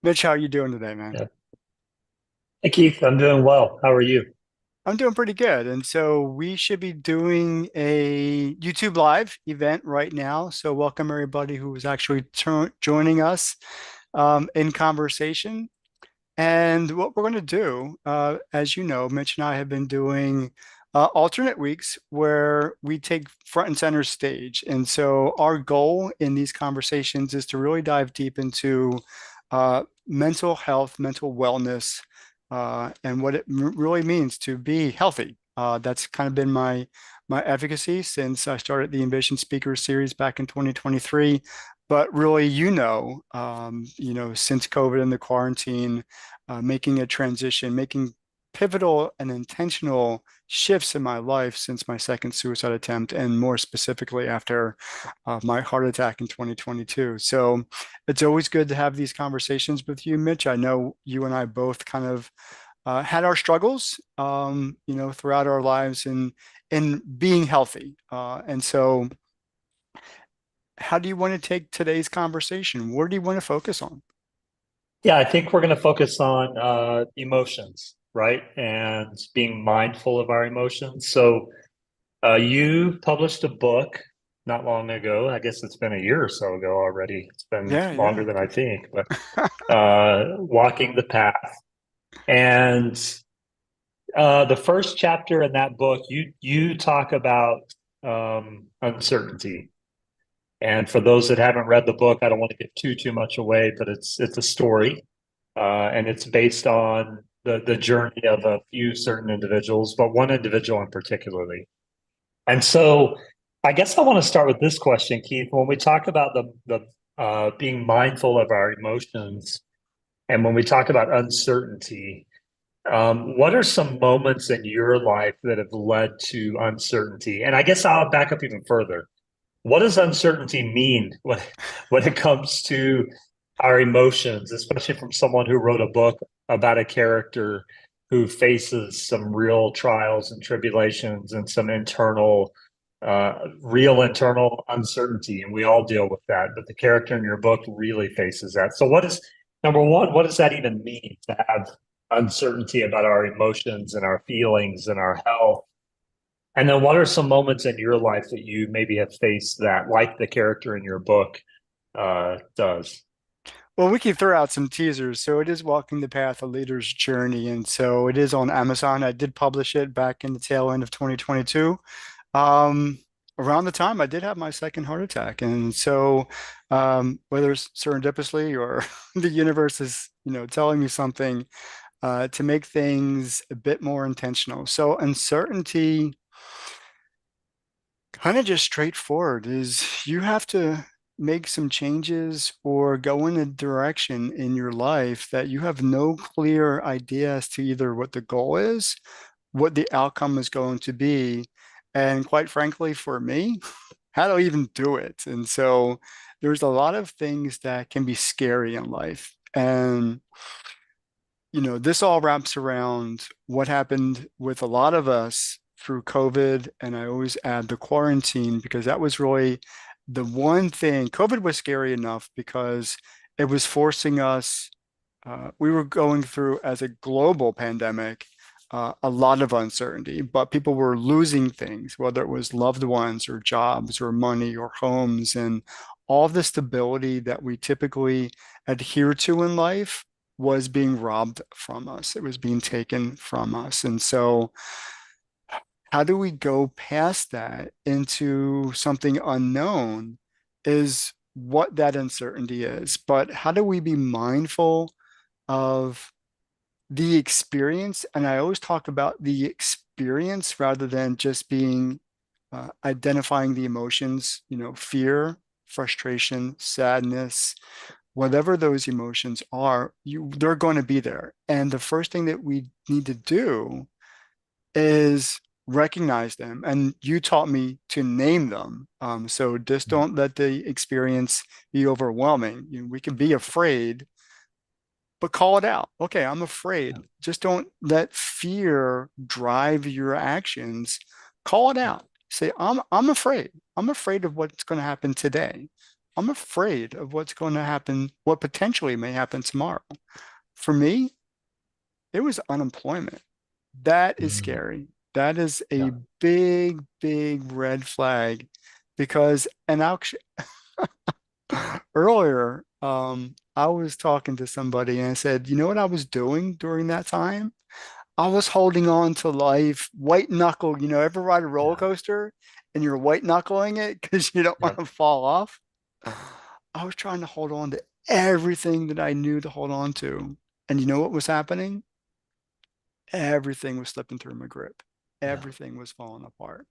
Mitch, how are you doing today, man? Yeah. Hey Keith, I'm doing well. How are you? I'm doing pretty good. And so we should be doing a YouTube Live event right now. So welcome everybody who is actually joining us in conversation. And what we're going to do, as you know, Mitch and I have been doing alternate weeks where we take front and center stage. And so our goal in these conversations is to really dive deep into mental health, mental wellness, and what it really means to be healthy. That's kind of been my advocacy since I started the Envision Speaker Series back in 2023. But really, since COVID and the quarantine, making a transition, making pivotal and intentional shifts in my life since my second suicide attempt, and more specifically after my heart attack in 2022. So it's always good to have these conversations with you, Mitch. I know you and I both kind of had our struggles, throughout our lives in being healthy. And so, how do you want to take today's conversation? What do you want to focus on? Yeah, I think we're going to focus on emotions, right? And being mindful of our emotions. You published a book not long ago. I guess it's been a year or so ago already. It's been Yeah, longer yeah. than I think, but Walking the Path. And the first chapter in that book, you talk about uncertainty. And for those that haven't read the book, I don't want to give too much away, but it's a story, and it's based on the journey of a few certain individuals, but one individual in particularly. And so, I guess I want to start with this question, Keith. When we talk about the being mindful of our emotions, and when we talk about uncertainty, what are some moments in your life that have led to uncertainty? And I guess I'll back up even further. What does uncertainty mean when it comes to our emotions, especially from someone who wrote a book about a character who faces some real trials and tribulations and some real internal uncertainty, and we all deal with that. But the character in your book really faces that. So, number one? What does that even mean to have uncertainty about our emotions and our feelings and our health? And then what are some moments in your life that you maybe have faced that, like the character in your book does? Well, we can throw out some teasers. So it is Walking the Path, A Leader's Journey. And so it is on Amazon. I did publish it back in the tail end of 2022. Um, Around the time I did have my second heart attack. And so whether it's serendipitously or the universe is, telling me something to make things a bit more intentional. So uncertainty, kind of just straightforward, is you have to make some changes or go in a direction in your life that you have no clear idea as to either what the goal is, what the outcome is going to be, and quite frankly, for me, how to even do it. And so there's a lot of things that can be scary in life. And this all wraps around what happened with a lot of us through COVID. And I always add the quarantine because that was really the one thing. COVID was scary enough because it was forcing us, we were going through as a global pandemic, a lot of uncertainty, but people were losing things, whether it was loved ones or jobs or money or homes, and all the stability that we typically adhere to in life was being robbed from us. It was being taken from us. And so, how do we go past that into something unknown is what that uncertainty is. But how do we be mindful of the experience? And I always talk about the experience rather than just being identifying the emotions, fear, frustration, sadness, whatever those emotions are, they're going to be there. And the first thing that we need to do is recognize them. And you taught me to name them. So just don't let the experience be overwhelming. We can be afraid, but call it out. Okay, I'm afraid. Just don't let fear drive your actions. Call it out. Say, I'm afraid. I'm afraid of what's going to happen today. I'm afraid of what's going to happen, what potentially may happen tomorrow. For me, it was unemployment. That is Mm, scary. That is a yeah, big, big red flag because, and actually, earlier, I was talking to somebody and I said, you know what I was doing during that time? I was holding on to life, white knuckle. Ever ride a roller yeah, coaster and you're white knuckling it because you don't want yeah, to fall off? I was trying to hold on to everything that I knew to hold on to. And you know what was happening? Everything was slipping through my grip. yeah, Everything was falling apart.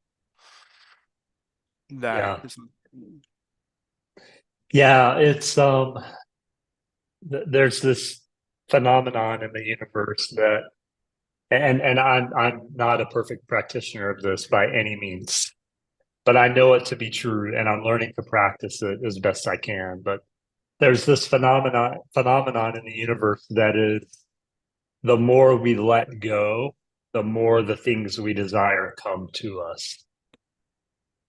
That yeah. is, Yeah, it's there's this phenomenon in the universe that and I'm not a perfect practitioner of this by any means, but I know it to be true and I'm learning to practice it as best I can. But there's this phenomenon in the universe that is the more we let go, the more the things we desire come to us.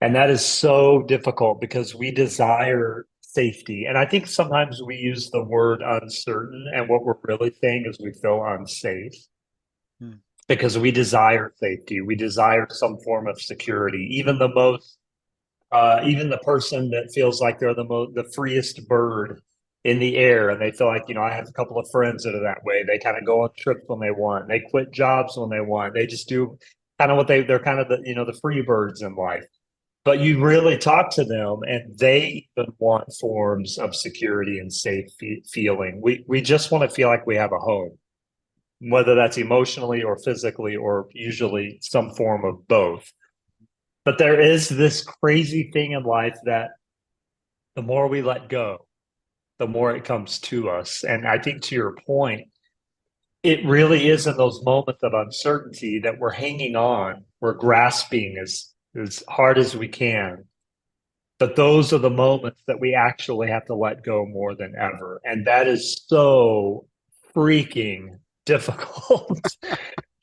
And that is so difficult because we desire safety. And I think sometimes we use the word uncertain, and what we're really saying is we feel unsafe hmm. because we desire safety. We desire some form of security. Even the person that feels like they're the freest bird in the air, and they feel like, I have a couple of friends that are that way. They kind of go on trips when they want. They quit jobs when they want. They just do kind of what they're kind of the free birds in life. But you really talk to them, and they even want forms of security and safe feeling. We just want to feel like we have a home, whether that's emotionally or physically, or usually some form of both. But there is this crazy thing in life that the more we let go, the more it comes to us. And I think to your point, it really is in those moments of uncertainty that we're hanging on, we're grasping as hard as we can. But those are the moments that we actually have to let go more than ever. And that is so freaking difficult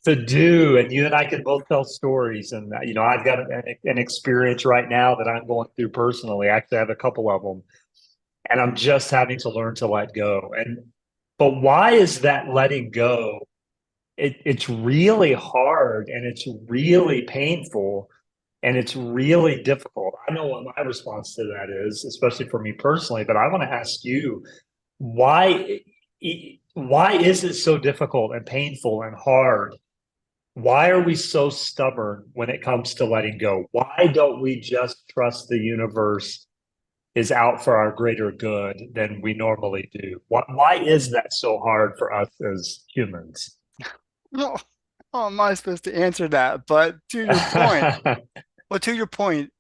to do. And you and I can both tell stories. And, I've got an experience right now that I'm going through personally. Actually, I have a couple of them. And I'm just having to learn to let go. But why is that letting go? It's really hard and it's really painful and it's really difficult. I know what my response to that is, especially for me personally, but I want to ask you why why is it so difficult and painful and hard? Why are we so stubborn when it comes to letting go? Why don't we just trust the universe is out for our greater good than we normally do? Why is that so hard for us as humans? No, how am I supposed to answer that? But to your point,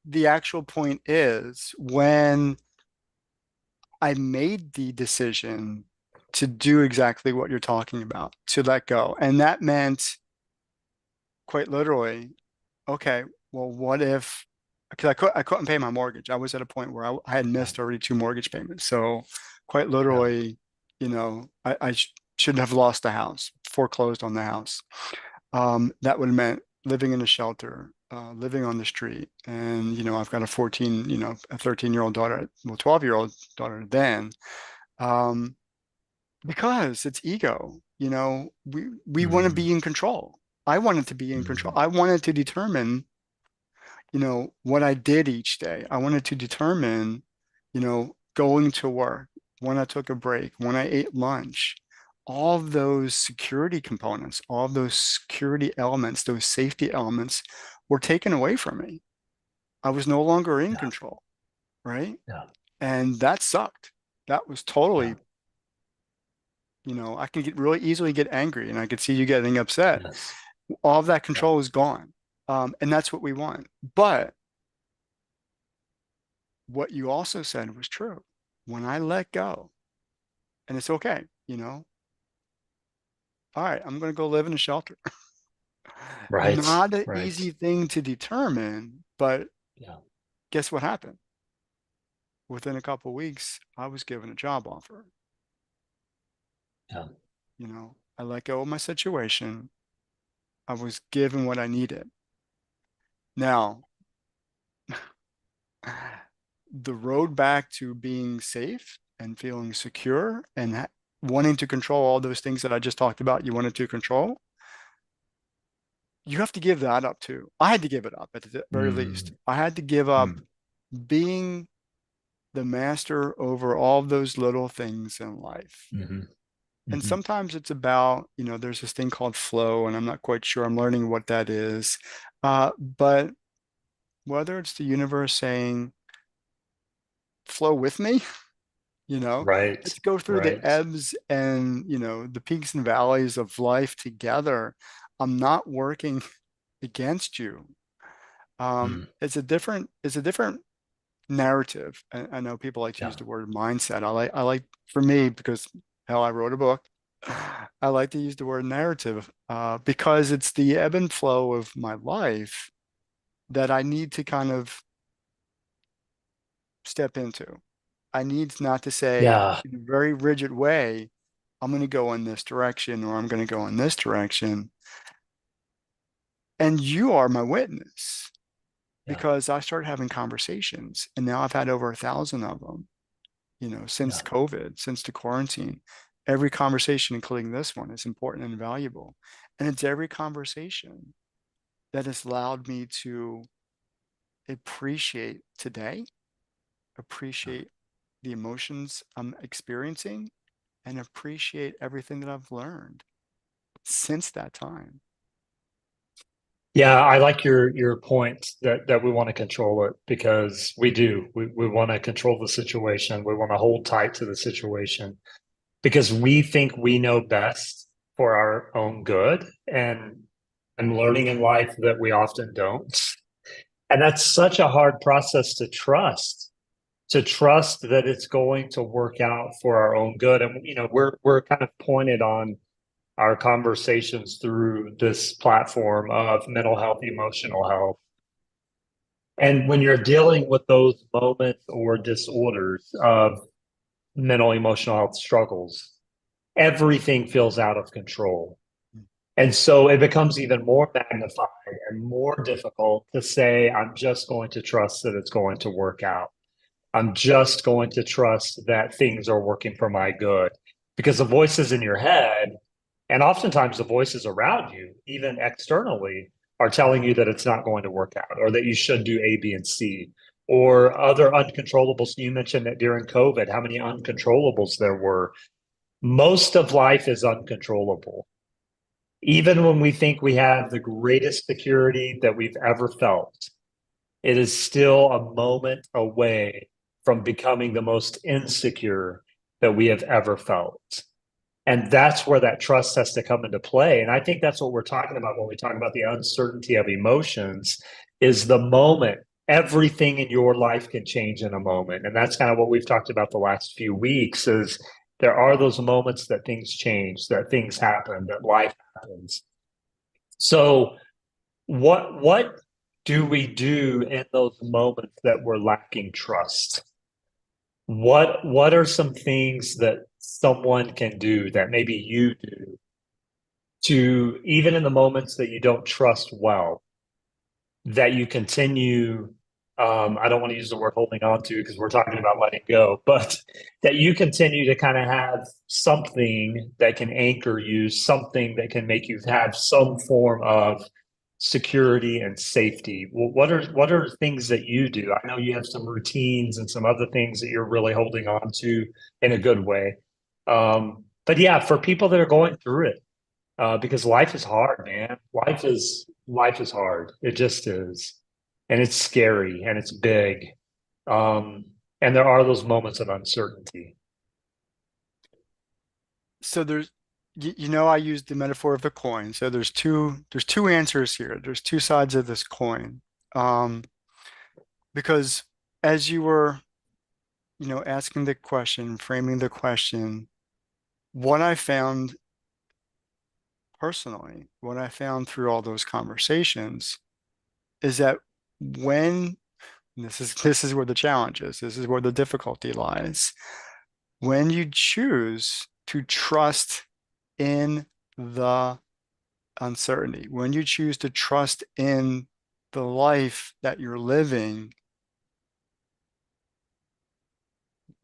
the actual point is when I made the decision to do exactly what you're talking about, to let go. And that meant quite literally, okay, well, what if, because I couldn't pay my mortgage. I was at a point where I had Yeah, missed already two mortgage payments. So quite yeah, literally, I shouldn't have lost the house, foreclosed on the house. That would have meant living in a shelter, living on the street. And, I've got a 13-year-old daughter, well, 12-year-old daughter then. Um, because it's ego, we want to mm, be in control. I wanted to be in control. mm, I wanted to determine, what I did each day. I wanted to determine, going to work, when I took a break, when I ate lunch, all of those security components, all of those security elements, those safety elements were taken away from me. I was no longer in yeah, control, right? yeah, And that sucked. That was yeah, totally, I can get really easily get angry and I could see you getting upset. yes, All of that yeah, control is gone. And that's what we want. But what you also said was true. When I let go, and it's okay, all right, I'm going to go live in a shelter. right, Not an right, easy thing to determine, but yeah, guess what happened? Within a couple of weeks, I was given a job offer. yeah, I let go of my situation. I was given what I needed. Now, the road back to being safe and feeling secure and wanting to control all those things that I just talked about, you wanted to control, you have to give that up too. I had to give it up at the very least. Mm, I had to give up mm, being the master over all of those little things in life. mhm, And mhm. sometimes it's about, there's this thing called flow, and I'm not quite sure. I'm learning what that is. But whether it's the universe saying, flow with me, Right, let's go through the right. ebbs and, the peaks and valleys of life together. I'm not working against you. Mm, It's a different narrative. I know people like to use yeah, the word mindset. I like for me, because hell, I wrote a book. I like to use the word narrative because it's the ebb and flow of my life that I need to kind of step into. I need not to say yeah, in a very rigid way, I'm going to go in this direction or I'm going to go in this direction. And you are my witness yeah, because I started having conversations and now I've had over 1,000 of them, since yeah. COVID, since the quarantine. Every conversation, including this one, is important and valuable. And it's every conversation that has allowed me to appreciate today, appreciate the emotions I'm experiencing, and appreciate everything that I've learned since that time. Yeah, I like your point that we want to control it because we do. We want to control the situation. We want to hold tight to the situation because we think we know best for our own good. And I'm learning in life that we often don't. And that's such a hard process to trust that it's going to work out for our own good. And we're kind of pointed on our conversations through this platform of mental health, emotional health. And when you're dealing with those moments or disorders of mental, emotional health struggles, everything feels out of control. And so it becomes even more magnified and more difficult to say, I'm just going to trust that it's going to work out. I'm just going to trust that things are working for my good. Because the voices in your head, and oftentimes the voices around you, even externally, are telling you that it's not going to work out or that you should do A, B, and C or other uncontrollables. You mentioned that during COVID, how many uncontrollables there were. Most of life is uncontrollable. Even when we think we have the greatest security that we've ever felt, it is still a moment away from becoming the most insecure that we have ever felt. And that's where that trust has to come into play. And I think that's what we're talking about when we talk about the uncertainty of emotions is the moment. Everything in your life can change in a moment. And that's kind of what we've talked about the last few weeks is there are those moments that things change, that things happen, that life happens. So what do we do in those moments that we're lacking trust? What are some things that someone can do that maybe you do to even in the moments that you don't trust well, that you continue I don't want to use the word holding on to because we're talking about letting go, but that you continue to kind of have something that can anchor you, something that can make you have some form of security and safety. What are things that you do? I know you have some routines and some other things that you're really holding on to in a good way. But yeah, for people that are going through it, because life is hard, man. Life is hard. It just is, and it's scary and it's big. Um, and there are those moments of uncertainty. So I use the metaphor of the coin. So there's two answers here. There's two sides of this coin. Um, because as you were, asking the question, framing the question, what I found personally, what I found through all those conversations is that when this is where the challenge is, this is where the difficulty lies. When you choose to trust in the uncertainty, when you choose to trust in the life that you're living,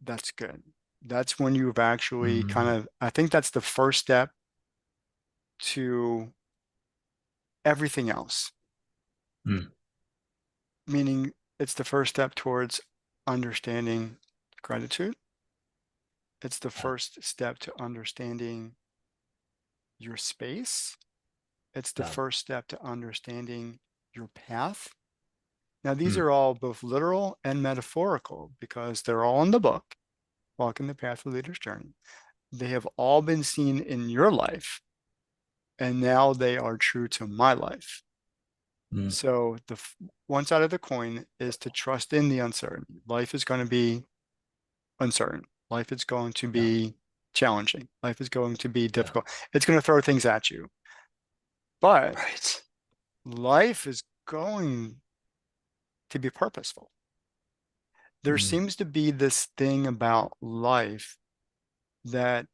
That's good. That's when you've actually kind Mm, of, I think that's the first step to everything else, mm, meaning it's the first step towards understanding gratitude. It's the yeah, first step to understanding your space. It's the yeah, first step to understanding your path. Now, these mm, are all both literal and metaphorical because they're all in the book, Walking the Path of Leader's Journey. They have all been seen in your life, and now they are true to my life. mm, So, one side of the coin is to trust in the uncertainty. Life is going to be uncertain. Life is going to yeah, be challenging. Life is going to be yeah, difficult. It's going to throw things at you. But right. life is going to be purposeful. There Mm, seems to be this thing about life that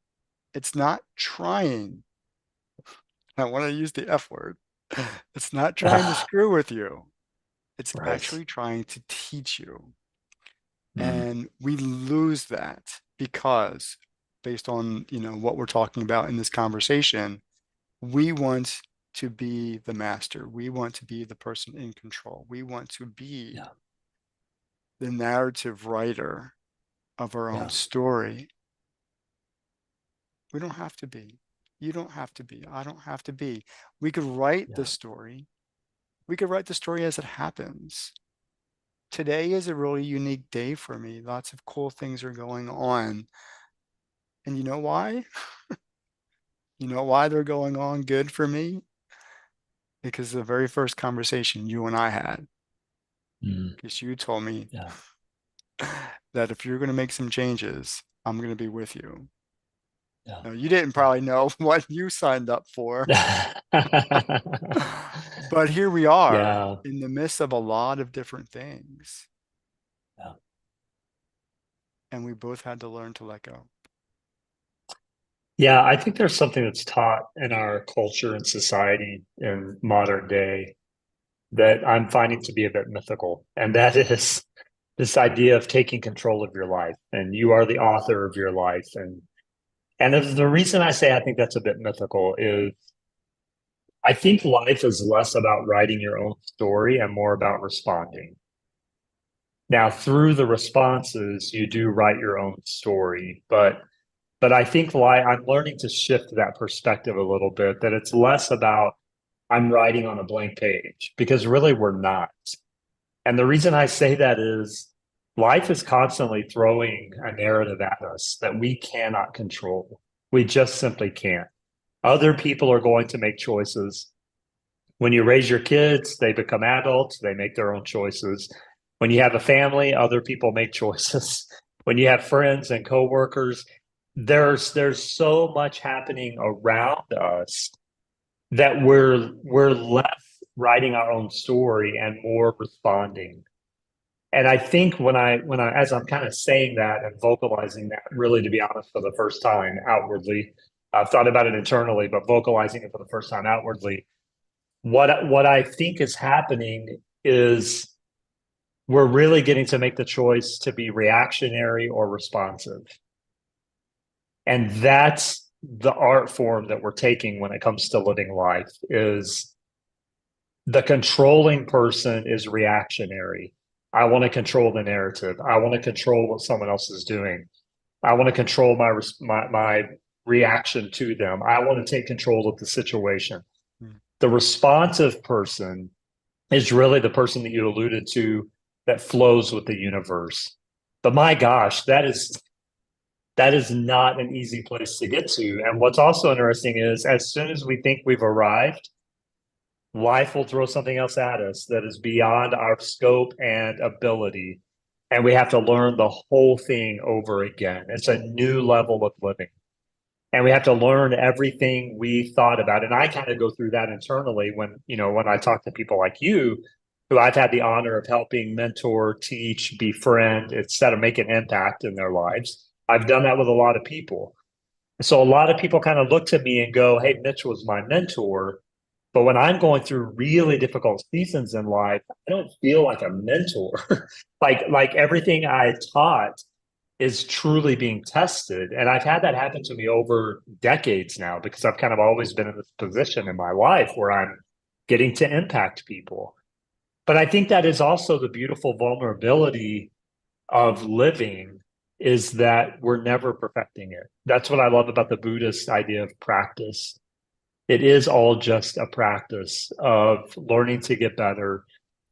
it's not trying. I want to use the F word. It's not trying to ah, screw with you. It's right. actually trying to teach you. Mm, And we lose that because based on, what we're talking about in this conversation, we want to be the master. We want to be the person in control. We want to be yeah, the narrative writer of our own yeah, story. We don't have to be. You don't have to be. I don't have to be. We could write the yeah, story. We could write the story as it happens. Today is a really unique day for me. Lots of cool things are going on. And you know why? You know why they're going on good for me? Because the very first conversation you and I had, mm, because you told me yeah, that if you're going to make some changes, I'm going to be with you. yeah, Now, you didn't yeah. probably know what you signed up for, but here we are Yeah, in the midst of a lot of different things. yeah. And we both had to learn to let go. Yeah, I think there's something that's taught in our culture and society in modern day that I'm finding to be a bit mythical. And that is this idea of taking control of your life. And you are the author of your life. And the reason I say I think that's a bit mythical is I think life is less about writing your own story and more about responding. Now, through the responses, you do write your own story, but I think why I'm learning to shift that perspective a little bit, that it's less about I'm writing on a blank page because really we're not. And the reason I say that is life is constantly throwing a narrative at us that we cannot control. We just simply can't. Other people are going to make choices. When you raise your kids, they become adults, they make their own choices. When you have a family, other people make choices. When you have friends and coworkers, there's so much happening around us that we're less writing our own story and more responding. And I think when I as I'm kind of saying that and vocalizing that, really to be honest, for the first time outwardly, I've thought about it internally, but vocalizing it for the first time outwardly, what I think is happening is we're really getting to make the choice to be reactionary or responsive. And that's the art form that we're taking when it comes to living life is the controlling person is reactionary. I want to control the narrative. I want to control what someone else is doing. I want to control my reaction to them. I want to take control of the situation. Mm. The responsive person is really the person that you alluded to that flows with the universe. But my gosh, that is not an easy place to get to. And what's also interesting is as soon as we think we've arrived, life will throw something else at us that is beyond our scope and ability. And we have to learn the whole thing over again. It's a new level of living. And we have to learn everything we thought about. And I kind of go through that internally when I talk to people like you, who I've had the honor of helping mentor, teach, befriend, etc., make an impact in their lives. I've done that with a lot of people. So a lot of people kind of look to me and go, "Hey, Mitch was my mentor." But when I'm going through really difficult seasons in life, I don't feel like a mentor. like everything I taught is truly being tested. And I've had that happen to me over decades now because I've kind of always been in this position in my life where I'm getting to impact people. But I think that is also the beautiful vulnerability of living is that we're never perfecting it. That's what I love about the Buddhist idea of practice. It is all just a practice of learning to get better,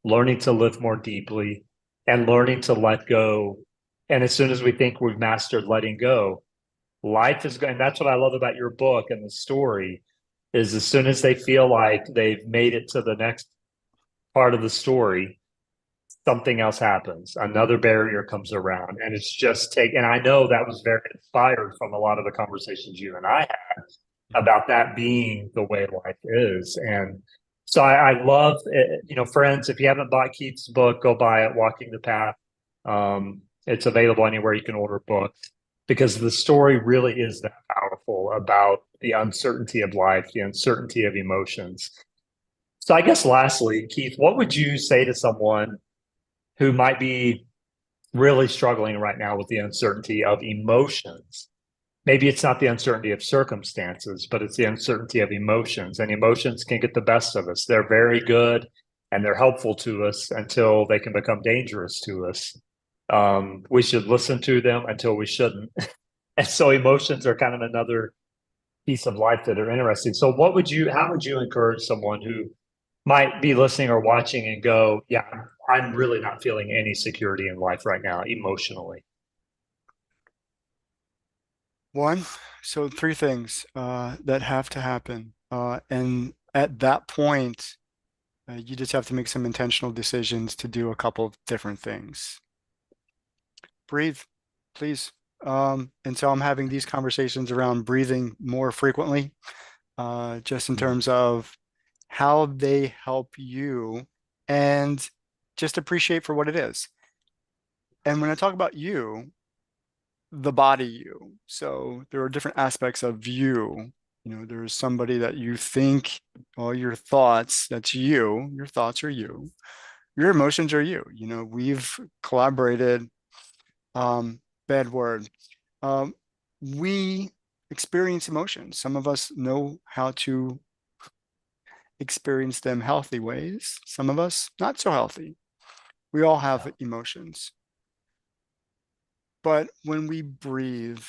learning to live more deeply, and learning to let go. And as soon as we think we've mastered letting go, life is going. And that's what I love about your book and the story is as soon as they feel like they've made it to the next part of the story, something else happens. Another barrier comes around, and it's just take. And I know that was very inspired from a lot of the conversations you and I had about that being the way life is. And so I love it. You know, friends, if you haven't bought Keith's book, go buy it, Walking the Path. It's available anywhere you can order books because the story really is that powerful about the uncertainty of life, the uncertainty of emotions. So I guess lastly, Keith, what would you say to someone who might be really struggling right now with the uncertainty of emotions? Maybe it's not the uncertainty of circumstances, but it's the uncertainty of emotions. And emotions can get the best of us. They're very good and they're helpful to us until they can become dangerous to us. We should listen to them until we shouldn't. And so emotions are kind of another piece of life that are interesting. So how would you encourage someone who might be listening or watching and go, yeah, I'm really not feeling any security in life right now, emotionally? One, so three things that have to happen. And at that point, you just have to make some intentional decisions to do a couple of different things. Breathe, please. And so I'm having these conversations around breathing more frequently, just in Mm, terms of how they help you and just appreciate for what it is. And when I talk about you, the body you. So there are different aspects of you. You know, there's somebody that you think, all your thoughts, that's you. Your thoughts are you. Your emotions are you. You know, we've collaborated, bad word. Um, we experience emotions. Some of us know how to experience them healthy ways, some of us not so healthy. We all have yeah. emotions. But when we breathe,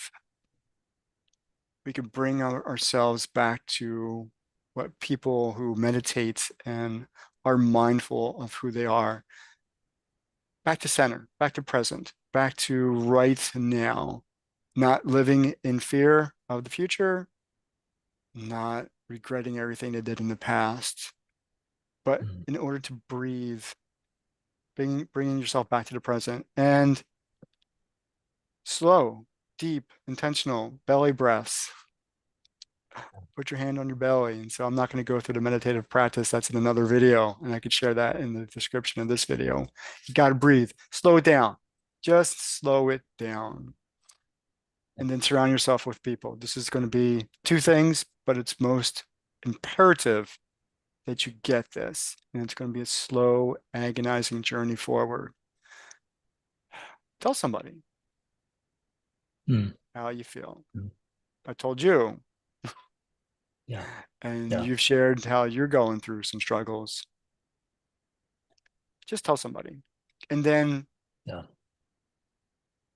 we could bring ourselves back to what people who meditate and are mindful of who they are, back to center, back to present, back to right now, not living in fear of the future, not regretting everything they did in the past, but Mm, in order to breathe, bringing yourself back to the present and slow, deep, intentional belly breaths. Put your hand on your belly. And so I'm not going to go through the meditative practice. That's in another video. And I could share that in the description of this video. You got to breathe, slow it down, just slow it down. And then surround yourself with people. This is going to be two things, but it's most imperative that you get this. And it's going to be a slow, agonizing journey forward. Tell somebody mm, how you feel. mm. I told you, Yeah, and yeah, you've shared how you're going through some struggles. Just tell somebody. And then yeah,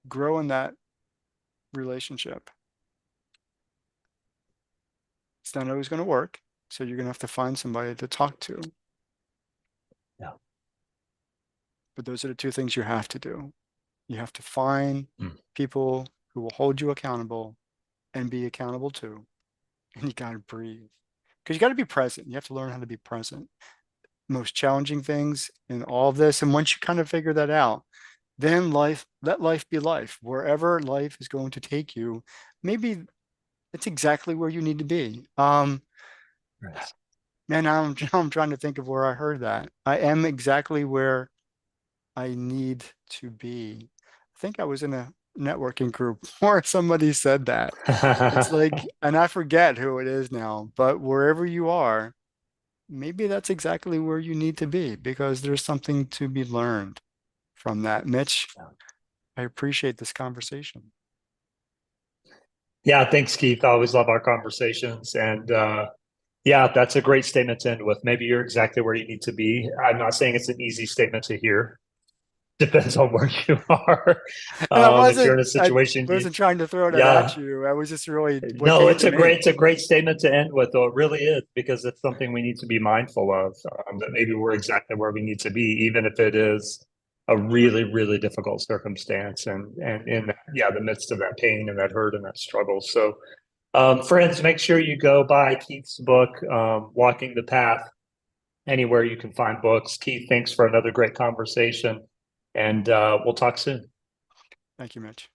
grow in that relationship. It's not always going to work. So you're going to have to find somebody to talk to. yeah. But those are the two things you have to do. You have to find Mm, people who will hold you accountable and be accountable too. And you got to breathe because you got to be present. You have to learn how to be present. Most challenging things in all of this. And once you kind of figure that out, then let life be life. Wherever life is going to take you, maybe it's exactly where you need to be. right. Man, I'm trying to think of where I heard that. I am exactly where I need to be. I think I was in a networking group where somebody said that. It's like, and I forget who it is now, but wherever you are, maybe that's exactly where you need to be because there's something to be learned from that. Mitch, I appreciate this conversation. Yeah, thanks, Keith. I always love our conversations. And yeah, that's a great statement to end with. Maybe you're exactly where you need to be. I'm not saying it's an easy statement to hear. Depends on where you are. And If you're in a I situation, wasn't trying to throw that at yeah, you. I was just really what no, came to me. it's a great statement to end with, though. It really is, because it's something we need to be mindful of, that maybe we're exactly where we need to be, even if it is a really, really difficult circumstance and in that, yeah, the midst of that pain and that hurt and that struggle. So, friends, make sure you go buy Keith's book, Walking the Path, anywhere you can find books. Keith, thanks for another great conversation, and we'll talk soon. Thank you, Mitch.